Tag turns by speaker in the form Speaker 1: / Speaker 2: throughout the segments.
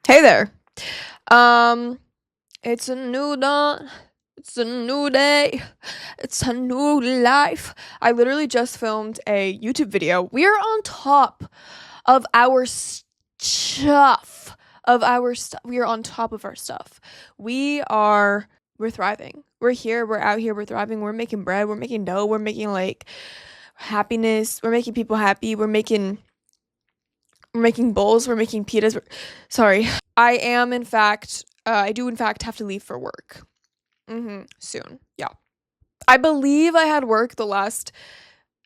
Speaker 1: Hey there. Um, it's a new dawn. It's a new day. It's a new life. I literally just filmed a YouTube video. We are on top of our stuff. We are on top of our stuff. We're thriving. We're here, we're out here, we're thriving. We're making bread, we're making dough, we're making like happiness, we're making people happy, we're making bowls, we're making pitas. Sorry. I do in fact have to leave for work. Soon. Yeah. I believe I had work the last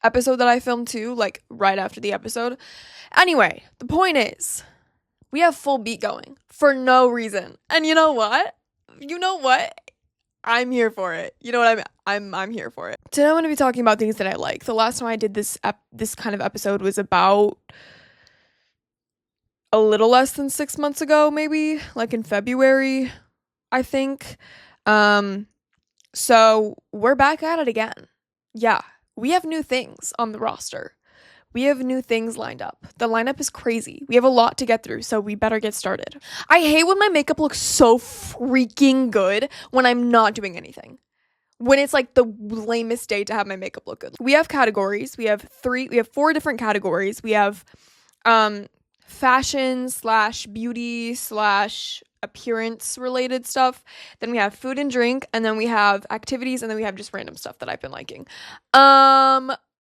Speaker 1: episode that I filmed too, like right after the episode. Anyway, the point is, we have full beat going for no reason. And you know what? I'm here for it. You know what I'm here for it. Today I'm going to be talking about things that I like. The last time I did this kind of episode was about a little less than 6 months ago, maybe, like in February, I think. So we're back at it again. Yeah, we have new things on the roster. We have new things lined up. The lineup is crazy. We have a lot to get through, so we better get started. I hate when my makeup looks so freaking good when I'm not doing anything. When it's like the lamest day to have my makeup look good. We have categories. We have 4 different categories. We have fashion slash beauty slash appearance related stuff. Then we have food and drink, and then we have activities, and then we have just random stuff that I've been liking.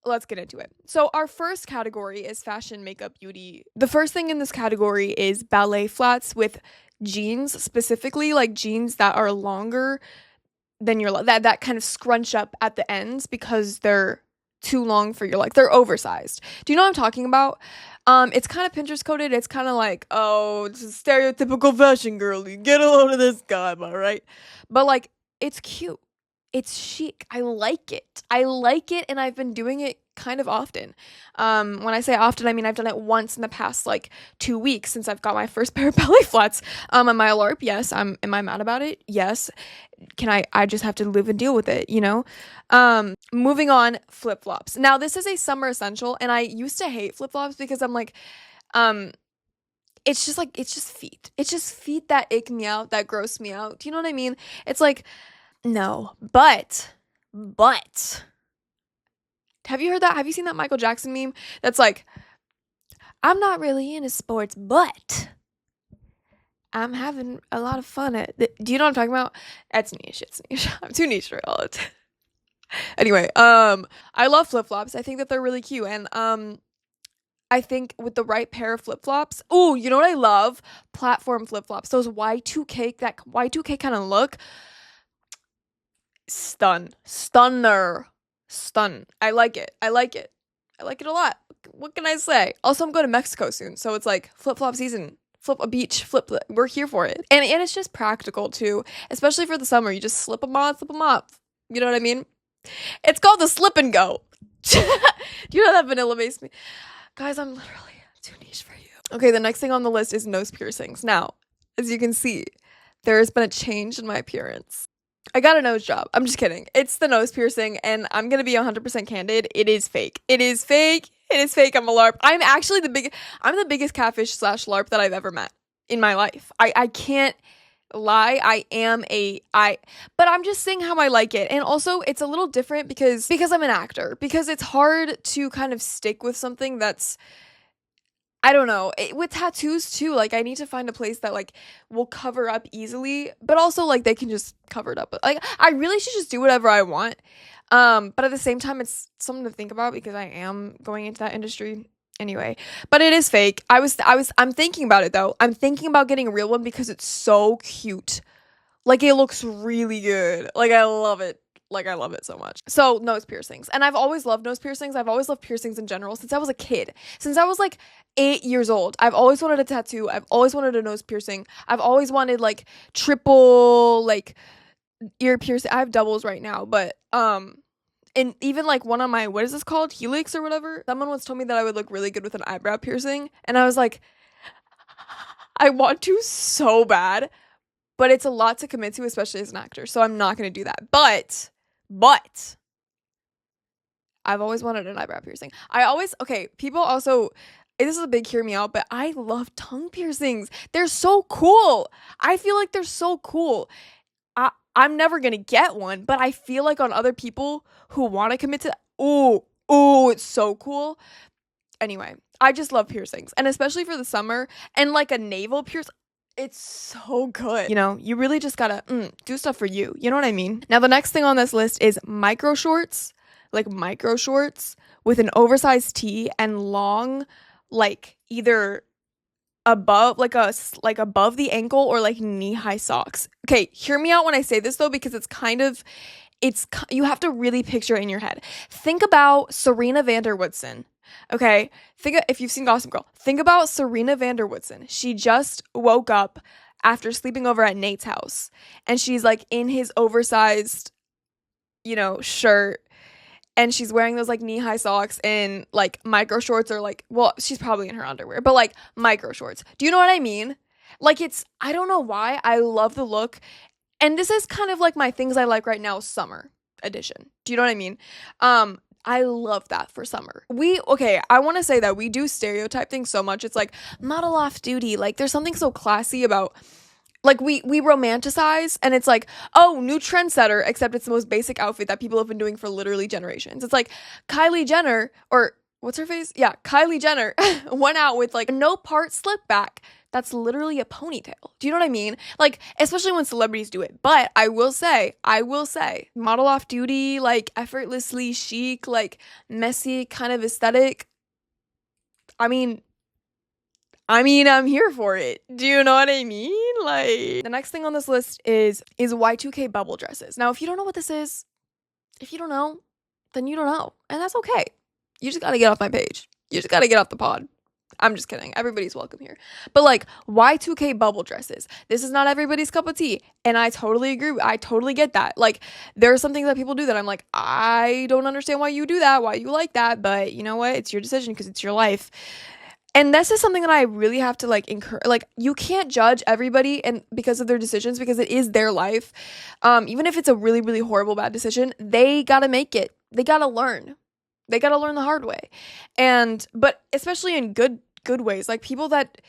Speaker 1: Let's get into it. So our first category is fashion, makeup, beauty. The first thing in this category is ballet flats with jeans, specifically like jeans that are longer than your that kind of scrunch up at the ends because they're too long for your they're oversized. Do you know what I'm talking about? It's kind of Pinterest coded. It's kind of like, oh, it's a stereotypical fashion girly. Get a load of this guy, am I right? But like, it's cute. It's chic. I like it. And I've been doing it kind of often. When I say often, I mean I've done it once in the past like 2 weeks since I've got my first pair of ballet flats. Am I a LARP? Yes. Am I mad about it? Yes. I just have to live and deal with it, you know? Moving on, flip-flops. Now, this is a summer essential, and I used to hate flip-flops because I'm like, it's just feet. It's just feet that ick me out, that gross me out. Do you know what I mean? It's like, no. But, have you heard that? Have you seen that Michael Jackson meme? That's like, I'm not really into sports, but I'm having a lot of fun at do you know what I'm talking about? It's niche. I'm too niche for all it. Anyway, I love flip-flops. I think that they're really cute. And I think with the right pair of flip-flops, oh, you know what I love? Platform flip-flops. That Y2K kind of look. Stun. I like it a lot. What can I say? Also, I'm going to Mexico soon, so it's like flip-flop season. Flip a beach, we're here for it. And it's just practical too, especially for the summer. You just slip them on, slip them off. You know what I mean? It's called the slip and go. Do you know that Vanilla makes me? Guys, I'm literally too niche for you. Okay, the next thing on the list is nose piercings. Now, as you can see, there has been a change in my appearance. I got a nose job. I'm just kidding. It's the nose piercing, and I'm gonna be 100% candid. It is fake. I'm a LARP. I'm the biggest catfish slash LARP that I've ever met in my life. I can't lie. But I'm just saying how I like it. And also it's a little different because I'm an actor, because it's hard to kind of stick with something that's, I don't know, with tattoos too. Like, I need to find a place that like will cover up easily, but also like they can just cover it up. Like, I really should just do whatever I want. But at the same time, it's something to think about because I am going into that industry anyway. But it is fake. I'm thinking about it though. I'm thinking about getting a real one because it's so cute. Like, it looks really good. Like, I love it. Like, I love it so much. So, nose piercings. And I've always loved nose piercings. I've always loved piercings in general since I was a kid. Since I was like 8 years old. I've always wanted a tattoo. I've always wanted a nose piercing. I've always wanted like triple like ear piercing. I have doubles right now, but and even like one on my, what is this called? Helix or whatever. Someone once told me that I would look really good with an eyebrow piercing. And I was like, I want to so bad, but it's a lot to commit to, especially as an actor. So I'm not going to do that. But I've always wanted an eyebrow piercing. People also, this is a big hear me out, but I love tongue piercings. They're so cool. I feel like they're so cool. I'm never gonna get one, but I feel like on other people who want to commit to, it's so cool. Anyway, I just love piercings, and especially for the summer, and like a navel pierce. It's so good. You know, you really just gotta do stuff for you. You know what I mean? Now, the next thing on this list is micro shorts, like micro shorts with an oversized tee and long, like either above above the ankle or like knee-high socks. Okay, hear me out when I say this though, because you have to really picture it in your head. Think about Serena van der Woodsen. Okay, if you've seen Gossip Girl, think about Serena van der Woodsen. She just woke up after sleeping over at Nate's house, and she's like in his oversized, shirt, and she's wearing those like knee-high socks and like micro shorts, or like, well, she's probably in her underwear, but like micro shorts. Do you know what I mean? Like, I don't know why I love the look, and this is kind of like my things I like right now, summer edition. Do you know what I mean? I love that for summer. I want to say that we do stereotype things so much. It's like model off duty. Like, there's something so classy about, like, we romanticize, and it's like, oh, new trendsetter, except it's the most basic outfit that people have been doing for literally generations. It's like Kylie Jenner, or what's her face? Yeah, Kylie Jenner went out with like a no part slip back. That's literally a ponytail. Do you know what I mean? Like, especially when celebrities do it. But I will say, model off duty, like effortlessly chic, like messy kind of aesthetic. I mean, I'm here for it. Do you know what I mean? Like, the next thing on this list is Y2K bubble dresses. Now, if you don't know what this is, if you don't know, then you don't know. And that's okay. You just gotta get off my page. You just gotta get off the pod. I'm just kidding. Everybody's welcome here. But like Y2K bubble dresses, this is not everybody's cup of tea. And I totally agree. I totally get that. Like, there are some things that people do that I'm like, I don't understand why you do that, why you like that. But you know what? It's your decision because it's your life. And this is something that I really have to like encourage. Like, you can't judge everybody and because of their decisions, because it is their life. Even if it's a really, really horrible, bad decision, they gotta make it. They gotta learn. They gotta learn the hard way. But especially in good ways, like people that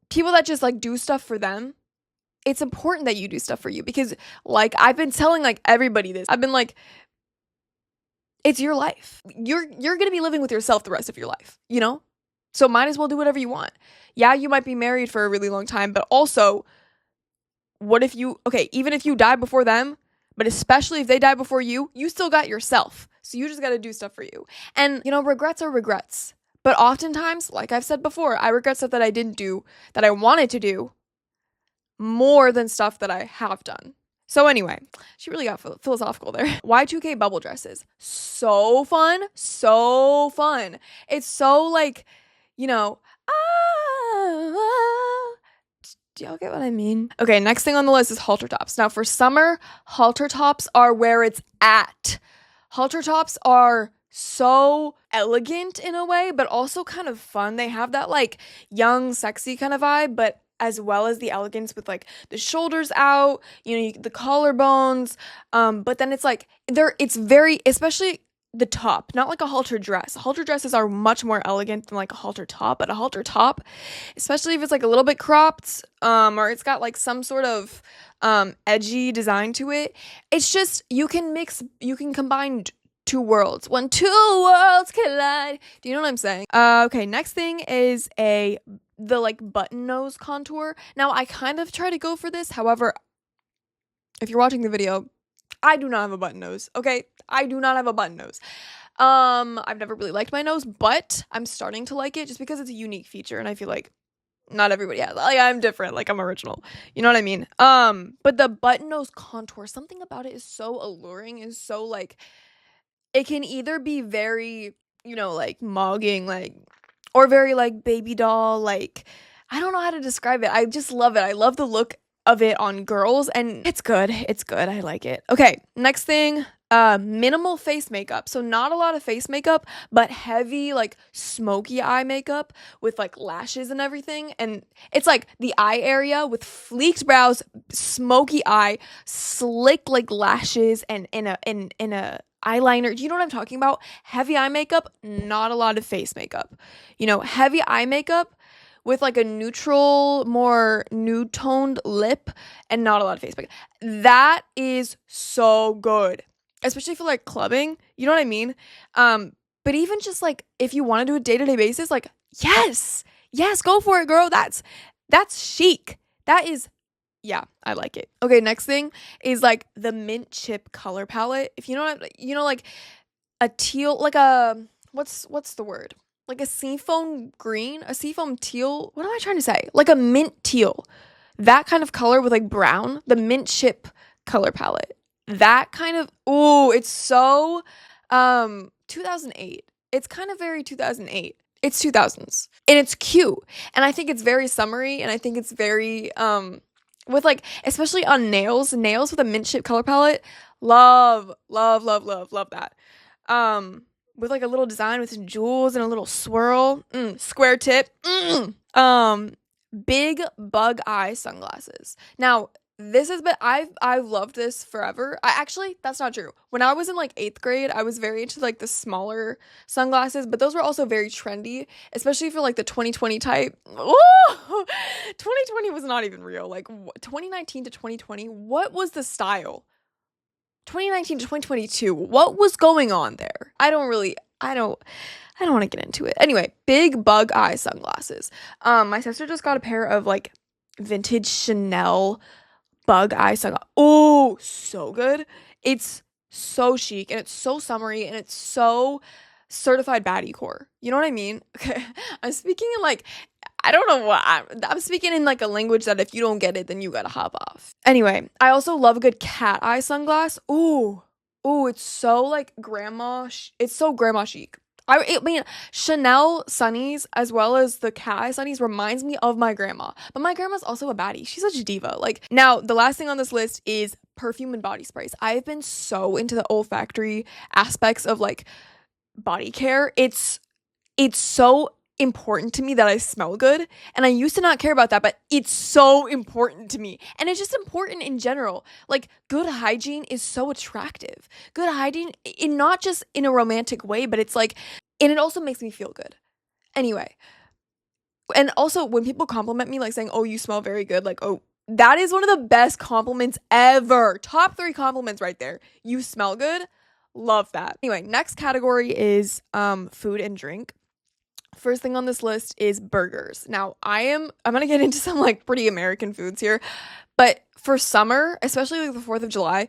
Speaker 1: just like do stuff for them, it's important that you do stuff for you, because like I've been telling like everybody this. I've been like, it's your life. You're gonna be living with yourself the rest of your life, so might as well do whatever you want. Yeah, you might be married for a really long time, but also, what if even if you die before them, but especially if they die before you still got yourself. So you just got to do stuff for you. And regrets are regrets. But oftentimes, like I've said before, I regret stuff that I didn't do, that I wanted to do, more than stuff that I have done. So anyway, she really got philosophical there. Y2K bubble dresses. So fun. So fun. It's so like, do y'all get what I mean? Okay, next thing on the list is halter tops. Now for summer, halter tops are where it's at. Halter tops are so elegant in a way, but also kind of fun. They have that like young, sexy kind of vibe, but as well as the elegance with like the shoulders out, the collarbones. But then it's like it's very, especially the top, not like a halter dress. Halter dresses are much more elegant than like a halter top, but a halter top, especially if it's like a little bit cropped, or it's got like some sort of edgy design to it. It's just, you can combine two worlds. When two worlds collide. Do you know what I'm saying? Okay, next thing is the like button nose contour. Now, I kind of try to go for this. However, if you're watching the video, I do not have a button nose. Okay, I do not have a button nose. I've never really liked my nose, but I'm starting to like it just because it's a unique feature, and I feel like not everybody has. Like, I'm different. Like, I'm original. You know what I mean? But the button nose contour, something about it is so alluring, is so like, it can either be very, like mogging, like, or very like baby doll, like, I don't know how to describe it. I just love it. I love the look of it on girls, and it's good. I like it. Okay, next thing, minimal face makeup. So not a lot of face makeup, but heavy like smoky eye makeup with like lashes and everything. And it's like the eye area with fleeked brows, smoky eye, slick like lashes, and in a eyeliner. Do you know what I'm talking about? Heavy eye makeup, not a lot of face makeup. You know, heavy eye makeup with like a neutral, more nude toned lip and not a lot of face makeup. That is so good. Especially for like clubbing. You know what I mean? But even just like if you want to do a day-to-day basis, like yes. Yes, go for it, girl. That's chic. That is yeah, I like it. Okay, next thing is like the mint chip color palette. If you know what you know, like a teal, like a what's the word? Like a seafoam green, a seafoam teal. What am I trying to say? Like a mint teal. That kind of color with like brown, the mint chip color palette. That kind of it's so 2008. It's kind of very 2008. It's 2000s. And it's cute. And I think it's very summery and I think it's very with like especially on nails with a mint chip color palette. Love that. With like a little design with some jewels and a little swirl, square tip, big bug eye sunglasses. Now, this has been I've loved this forever. That's not true. When I was in like 8th grade, I was very into like the smaller sunglasses, but those were also very trendy, especially for like the 2020 type. Ooh, 2020 was not even real. Like 2019 to 2020, what was the style? 2019 to 2022, what was going on there? I don't want to get into it. Anyway, big bug eye sunglasses. My sister just got a pair of like vintage Chanel bug eye sunglasses. Oh, so good. It's so chic and it's so summery and it's so certified baddie core. You know what I mean? Okay. I'm speaking in like I don't know what I'm speaking in like a language that if you don't get it, then you gotta hop off. Anyway, I also love a good cat eye sunglass. Ooh, it's so like it's so grandma chic. I mean, Chanel sunnies as well as the cat eye sunnies reminds me of my grandma. But my grandma's also a baddie. She's such a diva. Like, now, the last thing on this list is perfume and body sprays. I've been so into the olfactory aspects of like body care. It's so important to me that I smell good, and I used to not care about that, but it's so important to me, and it's just important in general. Like, good hygiene is so attractive. Good hygiene, in not just in a romantic way, but it's like, and it also makes me feel good. Anyway, and also when people compliment me, like saying, "Oh, you smell very good," like, oh, that is one of the best compliments ever. Top 3 compliments right there. You smell good. Love that. Anyway, next category is food and drink. First thing on this list is burgers. Now, I'm going to get into some like pretty American foods here, but for summer, especially like the 4th of July,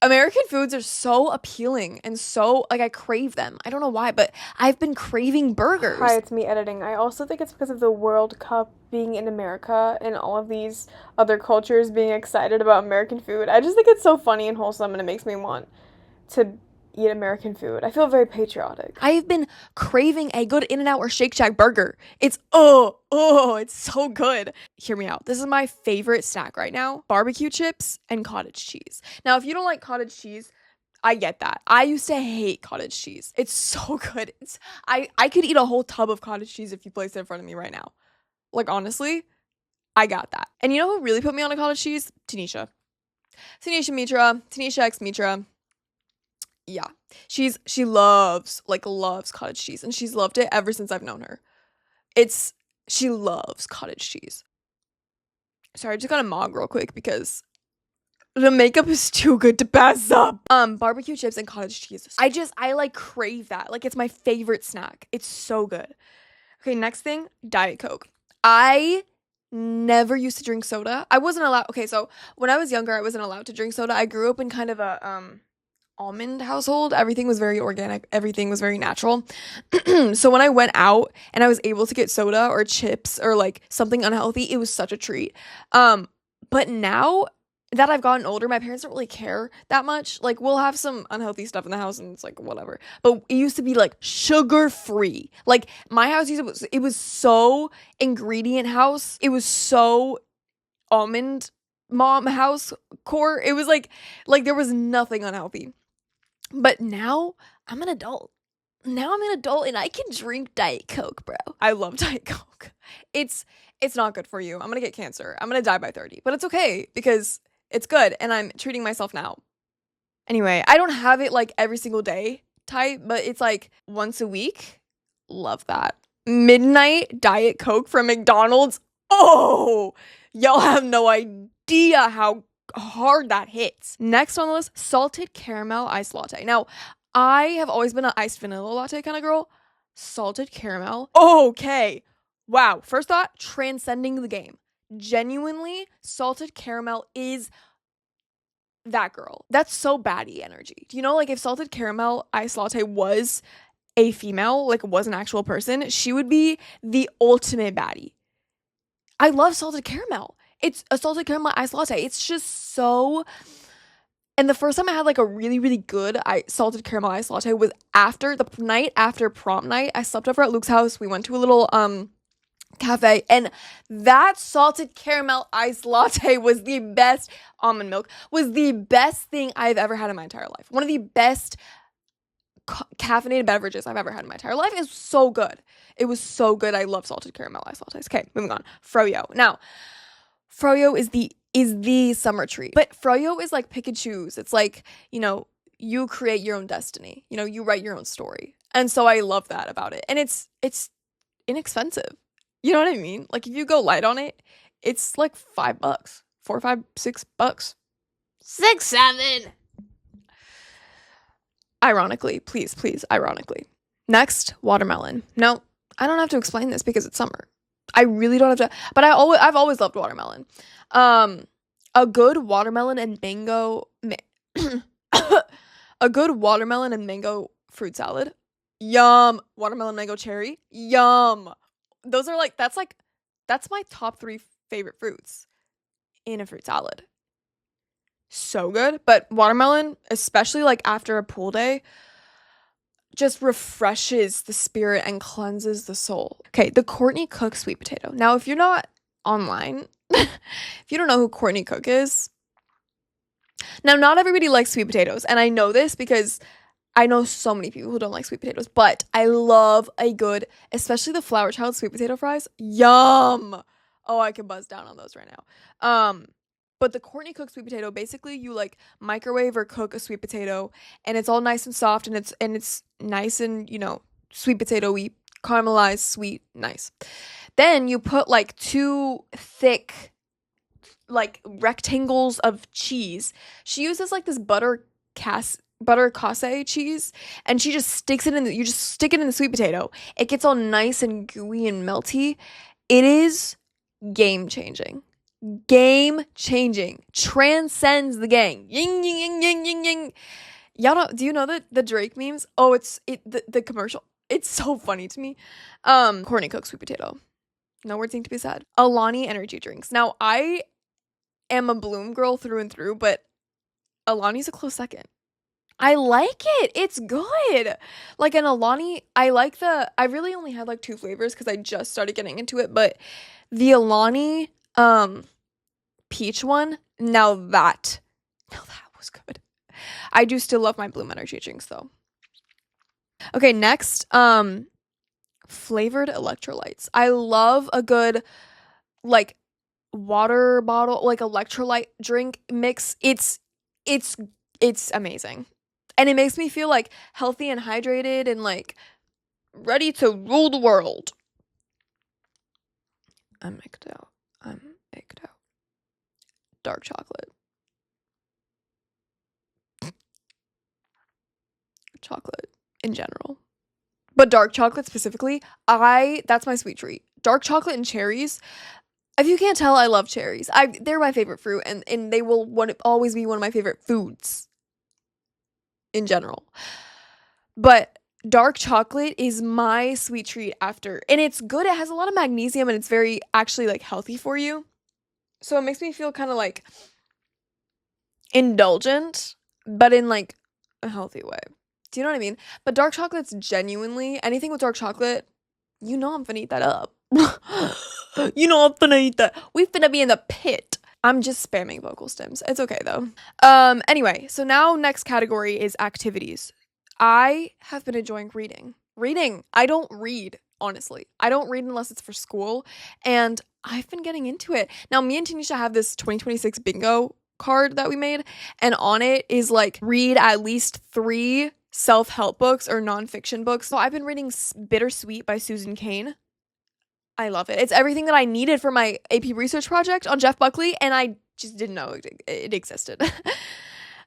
Speaker 1: American foods are so appealing and so like I crave them. I don't know why, but I've been craving burgers.
Speaker 2: Hi, it's me editing. I also think it's because of the World Cup being in America and all of these other cultures being excited about American food. I just think it's so funny and wholesome and it makes me want to eat American food. I feel very patriotic.
Speaker 1: I've been craving a good In-N-Out or Shake Shack burger. It's it's so good. Hear me out. This is my favorite snack right now. Barbecue chips and cottage cheese. Now, if you don't like cottage cheese, I get that. I used to hate cottage cheese. It's so good. I could eat a whole tub of cottage cheese if you placed it in front of me right now. Like, honestly, I got that. And you know who really put me on a cottage cheese? Tanisha. Tanisha X Mitra. Yeah, she loves cottage cheese, and she's loved it ever since I've known her. She loves cottage cheese. Sorry, I just got a mog real quick because the makeup is too good to pass up. Barbecue chips and cottage cheese. I like crave that. Like, it's my favorite snack. It's so good. Okay, next thing, Diet Coke. I never used to drink soda. I wasn't allowed. Okay, so when I was younger, I wasn't allowed to drink soda. I grew up in kind of a almond household. Everything was very organic. Everything was very natural. So when I went out and I was able to get soda or chips or like something unhealthy, it was such a treat. But now that I've gotten older, my parents don't really care that much. Like, we'll have some unhealthy stuff in the house and it's like whatever. But it used to be like sugar free. Like, my house it was so ingredient house. It was so almond mom house core. It was like there was nothing unhealthy. But now I'm an adult. And I can drink Diet Coke, bro. I love Diet Coke. It's not good for you. I'm gonna get cancer. I'm gonna die by 30. But it's okay because it's good and I'm treating myself now. Anyway, I don't have it like every single day type, but it's like once a week. Love that. Midnight Diet Coke from McDonald's. Oh, y'all have no idea how hard that hits. Next on the list, salted caramel iced latte. Now, I have always been an iced vanilla latte kind of girl. Salted caramel. Okay. Wow. First thought, transcending the game. Genuinely, salted caramel is that girl. That's so baddie energy. Do you know, like, if salted caramel iced latte was a female, like was an actual person, she would be the ultimate baddie. I love salted caramel. It's a salted caramel iced latte. It's just so... And the first time I had like a really, really good salted caramel iced latte was after the night after prom night. I slept over at Luke's house. We went to a little cafe, and that salted caramel iced latte was the best. Almond milk was the best thing I've ever had in my entire life. One of the best caffeinated beverages I've ever had in my entire life. It was so good. It was so good. I love salted caramel iced lattes. Okay, moving on. Froyo. Now, Froyo is the summer treat. But Froyo is like pick and choose. It's like, you know, you create your own destiny. You know, you write your own story. And so I love that about it. And it's inexpensive. You know what I mean? Like if you go light on it, it's like $5. $4, $5, $6. 6, 7. Ironically, please, ironically. Next, watermelon. No, I don't have to explain this because it's summer. I really don't have to, but I've always loved watermelon. A good watermelon and mango a good watermelon and mango fruit salad. Yum. Watermelon, mango, cherry. Yum. Those are like that's my top 3 favorite fruits in a fruit salad. So good, but watermelon, especially like after a pool day, just refreshes the spirit and cleanses the soul. Okay, the Courtney Cook sweet potato. Now, if you're not online, if you don't know who Courtney Cook is, now not everybody likes sweet potatoes, and I know this because I know so many people who don't like sweet potatoes, but I love a good, especially the Flower Child sweet potato fries. Yum! Oh, I can buzz down on those right now. But the Courtney Cook sweet potato, basically you like microwave or cook a sweet potato, and it's all nice and soft, and it's nice and, you know, sweet potato-y, caramelized, sweet, nice. Then you put like 2 thick like rectangles of cheese. She uses like this butter casse cheese, and she just sticks it in you just stick it in the sweet potato. It gets all nice and gooey and melty. It is game changing. Transcends the game. Ying ying ying ying ying ying. Y'all know, do you know the Drake memes? Oh, the commercial. It's so funny to me. Courtney Cook sweet potato. No words need to be said. Alani energy drinks. Now, I am a Bloom girl through and through, but Alani's a close second. I like it. It's good. Like an Alani, I really only had like 2 flavors because I just started getting into it, but the Alani peach one, now that was good. I do still love my Bloom energy drinks though. Okay, next, flavored electrolytes. I love a good like water bottle, like electrolyte drink mix. It's amazing. And it makes me feel like healthy and hydrated and like ready to rule the world. I'm egged out. Dark chocolate. Chocolate in general. But dark chocolate specifically, that's my sweet treat. Dark chocolate and cherries. If you can't tell, I love cherries. They're my favorite fruit, and they will always be one of my favorite foods in general. But dark chocolate is my sweet treat after, and it's good. It has a lot of magnesium, and it's very actually like healthy for you. So it makes me feel kind of like indulgent, but in like a healthy way. Do you know what I mean? But dark chocolate's genuinely, anything with dark chocolate, you know I'm finna eat that up. You know I'm finna eat that. We finna be in the pit. I'm just spamming vocal stems. It's okay though. Anyway, so now next category is activities. I have been enjoying reading. I don't read, honestly. I don't read unless it's for school, and I've been getting into it. Now, me and Tanisha have this 2026 bingo card that we made, and on it is like read at least 3 self-help books or nonfiction books. So I've been reading Bittersweet by Susan Cain. I love it. It's everything that I needed for my AP research project on Jeff Buckley, and I just didn't know it existed.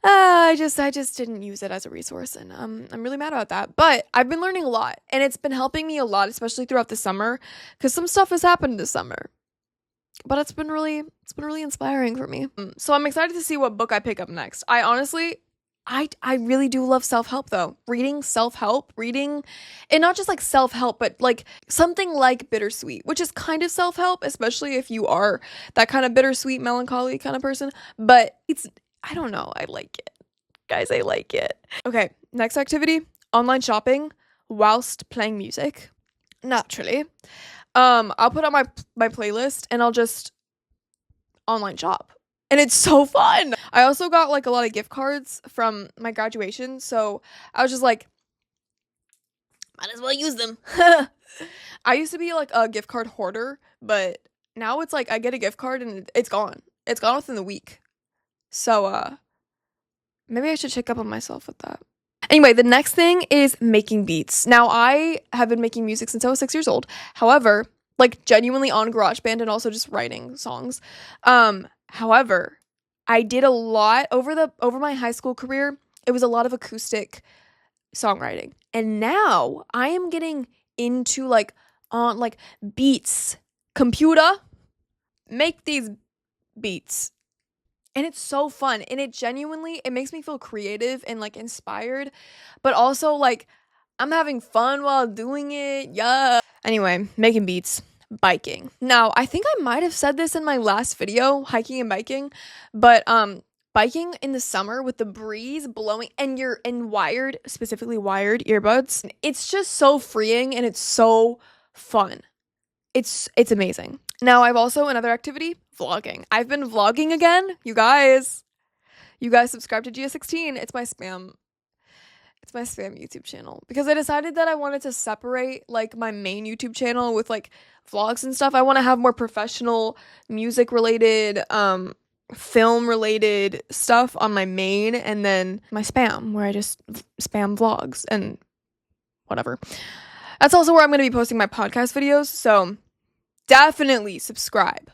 Speaker 1: I just didn't use it as a resource, and I'm really mad about that. But I've been learning a lot, and it's been helping me a lot, especially throughout the summer, because some stuff has happened this summer. But it's been really inspiring for me. So I'm excited to see what book I pick up next. I honestly, I really do love self-help though. Reading self-help, and not just like self-help, but like something like Bittersweet, which is kind of self-help, especially if you are that kind of bittersweet, melancholy kind of person. But I don't know, I like it. Guys, I like it. Okay, next activity, online shopping whilst playing music. Naturally. I'll put on my playlist and I'll just online shop. And it's so fun. I also got like a lot of gift cards from my graduation, so I was just like, might as well use them. I used to be like a gift card hoarder, but now it's like I get a gift card and it's gone. It's gone within the week. So maybe I should check up on myself with that. Anyway, the next thing is making beats. Now, I have been making music since I was 6 years old. However, like genuinely on GarageBand and also just writing songs. However, I did a lot over my high school career. It was a lot of acoustic songwriting. And now I am getting into like beats. Computer, make these beats. And it's so fun, and it makes me feel creative and like inspired, but also like I'm having fun while doing it. Yeah. Anyway, making beats, biking. Now, I think I might have said this in my last video, hiking and biking, but biking in the summer with the breeze blowing and you're in specifically wired earbuds, it's just so freeing and it's so fun. It's amazing. Now, I've also another activity, vlogging. I've been vlogging again. You guys subscribe to Gia16. It's my spam YouTube channel because I decided that I wanted to separate like my main YouTube channel with like vlogs and stuff. I want to have more professional music related, film related stuff on my main, and then my spam where I just spam vlogs and whatever. That's also where I'm going to be posting my podcast videos, so definitely subscribe.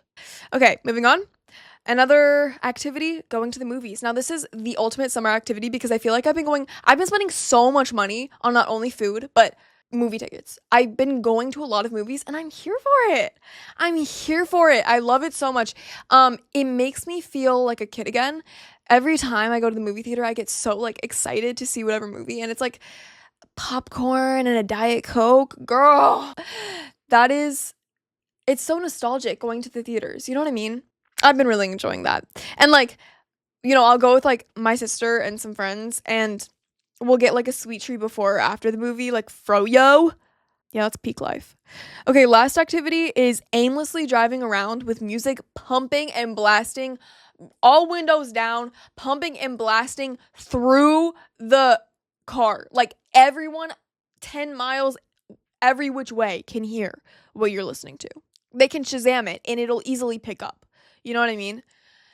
Speaker 1: Okay, moving on. Another activity, going to the movies. Now, this is the ultimate summer activity because I feel like I've been spending so much money on not only food, but movie tickets. I've been going to a lot of movies and I'm here for it. I love it so much. It makes me feel like a kid again. Every time I go to the movie theater, I get so like excited to see whatever movie, and it's like popcorn and a Diet Coke. Girl, it's so nostalgic going to the theaters. You know what I mean? I've been really enjoying that. And like, I'll go with like my sister and some friends and we'll get like a sweet treat before or after the movie, like froyo. Yeah, that's peak life. Okay, last activity is aimlessly driving around with music pumping and blasting, all windows down, pumping and blasting through the car. Like everyone 10 miles every which way can hear what you're listening to. They can Shazam it and it'll easily pick up. You know what I mean?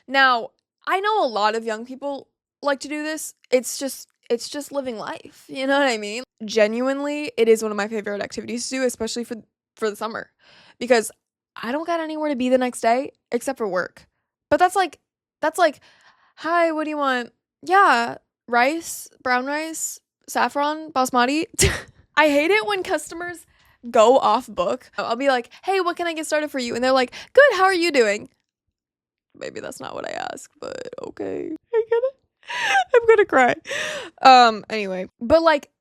Speaker 1: Now, I know a lot of young people like to do this. It's just living life. You know what I mean? Genuinely, it is one of my favorite activities to do, especially for the summer, because I don't got anywhere to be the next day except for work. But that's like, hi, what do you want? Yeah, rice, brown rice, saffron, basmati. I hate it when customers go off book. I'll be like, hey, what can I get started for you? And they're like, good, how are you doing? Maybe that's not what I asked, but okay. I'm gonna cry. Anyway, but like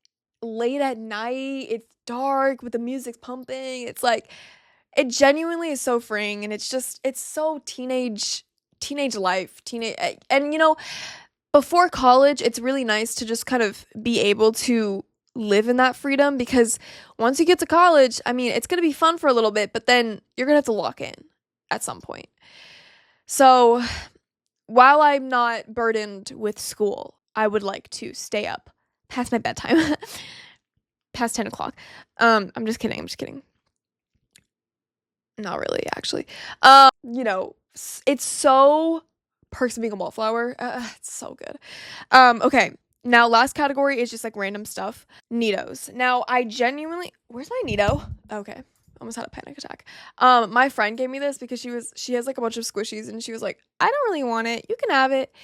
Speaker 1: late at night, it's dark with the music's pumping. It's like, it genuinely is so freeing, and it's so teenage life, and before college, it's really nice to just kind of be able to live in that freedom, because once you get to college, I mean, it's gonna be fun for a little bit, but then you're gonna have to lock in at some point. So while I'm not burdened with school, I would like to stay up past my bedtime, past 10 o'clock. I'm just kidding. Not really, actually. It's so Perks of Being a Wallflower. It's so good. Okay. Now, last category is just like random stuff. Neatos. Now, I genuinely, where's my Neato? Okay. Almost had a panic attack. My friend gave me this because she has like a bunch of squishies and she was like, I don't really want it. You can have it.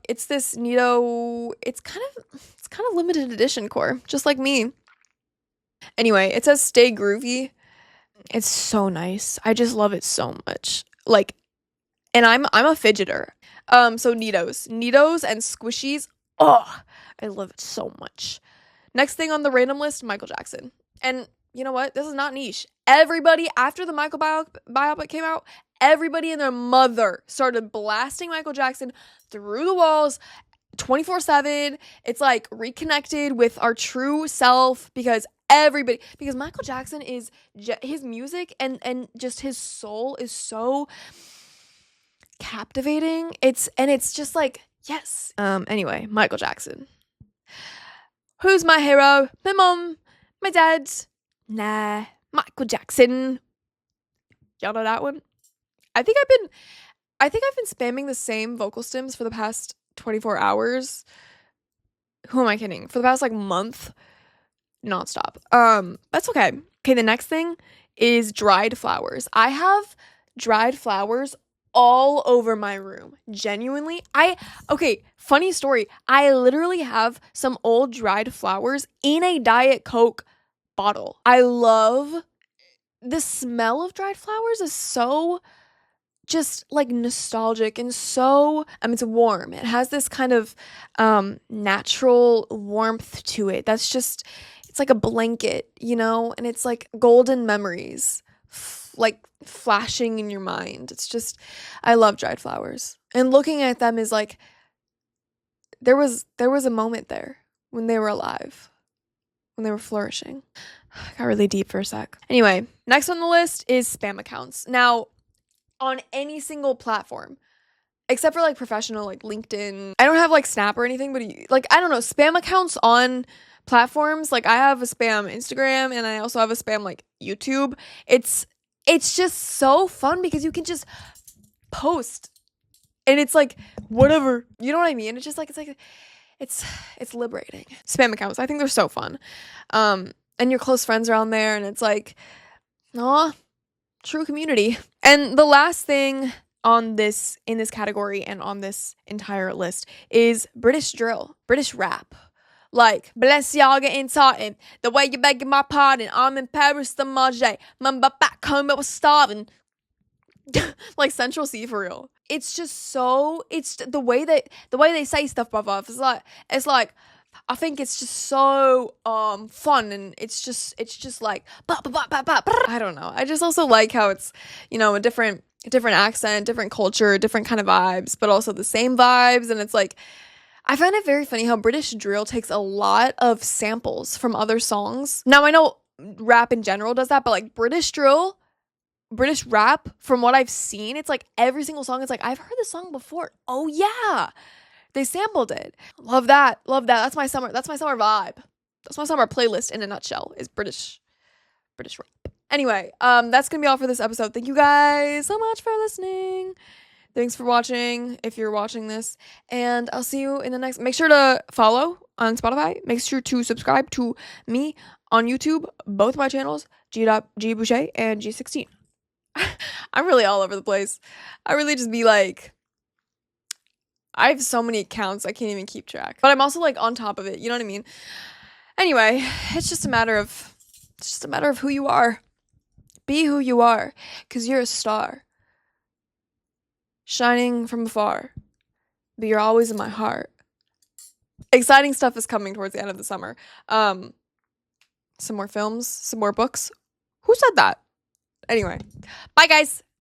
Speaker 1: It's this Neato, it's kind of limited edition core, just like me. Anyway, it says Stay Groovy. It's so nice. I just love it so much. Like, and I'm a fidgeter. So Neatos and squishies. Oh, I love it so much. Next thing on the random list, Michael Jackson. And you know what? This is not niche. Everybody, after the Michael biopic came out, everybody and their mother started blasting Michael Jackson through the walls 24/7. It's like reconnected with our true self because Michael Jackson is, his music and just his soul is so captivating. It's just like, yes. Anyway, Michael Jackson. Who's my hero? My mom, my dad. Nah, Michael Jackson. Y'all know that one? I think I've been spamming the same vocal stems for the past 24 hours. Who am I kidding? For the past like month. Nonstop. That's okay. Okay, the next thing is dried flowers. I have dried flowers all over my room. Genuinely. Okay, funny story. I literally have some old dried flowers in a Diet Coke bottle. I love the smell of dried flowers is so just like nostalgic and so it's warm. It has this kind of natural warmth to it. That's just, it's like a blanket, you know, and it's like golden memories like flashing in your mind. It's just, I love dried flowers. And looking at them is like there was a moment there when they were alive, when they were flourishing. Got really deep for a sec. Anyway, next on the list is spam accounts. Now, on any single platform, except for like professional, like LinkedIn, I don't have like Snap or anything, but like, I don't know, spam accounts on platforms. Like I have a spam Instagram and I also have a spam like YouTube. It's just so fun because you can just post and it's like whatever, you know what I mean? It's just like, it's liberating. Spam accounts, I think they're so fun. And your close friends are on there and it's like, aw, true community. And the last thing in this category and on this entire list is British drill, British rap. Like, bless y'all getting taught the way you begging my pardon. I'm in Paris to manger. Remember back home I was starving. Like Central C for real. It's just so, it's the way they say stuff, brother. It's like I think it's just so fun and it's just like I don't know. I just also like how it's, you know, a different accent, different culture, different kind of vibes, but also the same vibes. And it's like, I find it very funny how British drill takes a lot of samples from other songs. Now I know rap in general does that, but like British drill, British rap, from what I've seen, it's like every single song is like, I've heard this song before. Oh yeah. They sampled it. Love that. That's my summer vibe. That's my summer playlist in a nutshell, is British rap. Anyway, that's gonna be all for this episode. Thank you guys so much for listening. Thanks for watching, if you're watching this. And I'll see you in the next. Make sure to follow on Spotify. Make sure to subscribe to me on YouTube. Both my channels, G Boucher and G16. I'm really all over the place. I really just be like, I have so many accounts, I can't even keep track. But I'm also like on top of it, you know what I mean? Anyway, it's just a matter of who you are. Be who you are, because you're a star. Shining from afar. But you're always in my heart. Exciting stuff is coming towards the end of the summer. Some more films, some more books. Who said that? Anyway, bye guys.